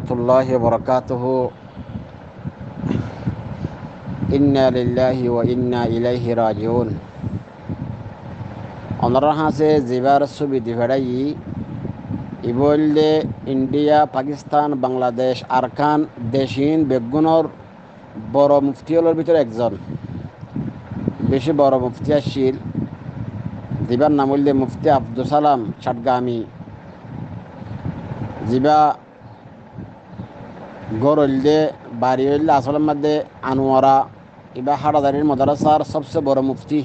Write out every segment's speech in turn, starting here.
রহমতুল্লাহি ওয়া বারাকাতুহু। ইন্না লিল্লাহি ওয়া ইন্না ইলাইহি রাজিউন। অনরা হাসে জিবার ছবি দিভাড়াই ইবললে ইন্ডিয়া, পাকিস্তান, বাংলাদেশ আরকান দেশিন বেগুনর বড় মুফতিগুলোর ভিতরে একজন। বেশি বড় মুফতি আসছিল, জিবার নাম হইলে মুফতি আব্দুল সালাম চাটগামি। জিবা গড় হইলে বাড়ি হইলে আসলের মধ্যে আনোয়ারা, এবার হাটাদারির মাদ্রাসার সবচেয়ে বড় মুফতি।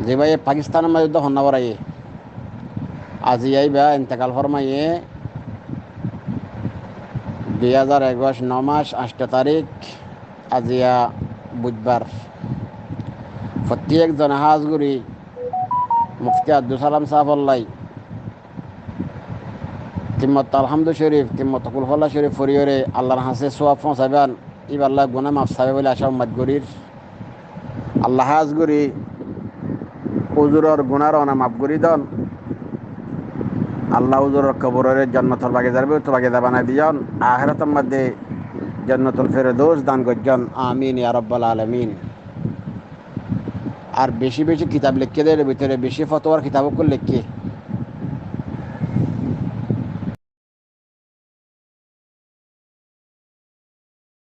যে ভাই পাকিস্তানের মধ্যে হন্নাবরাইয়ে আজি আইবা ইন্তেকাল ফরমাইয়ে 2021 9 মাস 8 তারিখ আজিয়া বুধবার। প্রত্যেক জনহাজগুড়ি মুফতি আব্দুল সালাম সাহাবল্লাই তিম্মত আলহামদু শরীফ তিম্মত কুলফল্লা শরীফ ফরিয়রে আল্লাহর হাসে সোয়াব পৌঁছাবেন। ইবাল্লাহ গুনা মাফ সাবে বলে আশা উম্মাদ গরির আল্লাহ হাজগুড়ি উজুরর গুনার অনা মাফ গরি দন। আল্লাহ উজুরর কবরের জান্নাতুল বাগিদার তো বাগিদা বানাই দিয়ন। আখিরাতের মধ্যে জান্নাতুল ফেরদৌস দান করজন। আমিন ইয়া রাব্বাল আলামিন। আর বেশি বেশি কিতাব লিখে দেয়, ভিতরে বেশি ফতোয়ার কিতাবও লিখে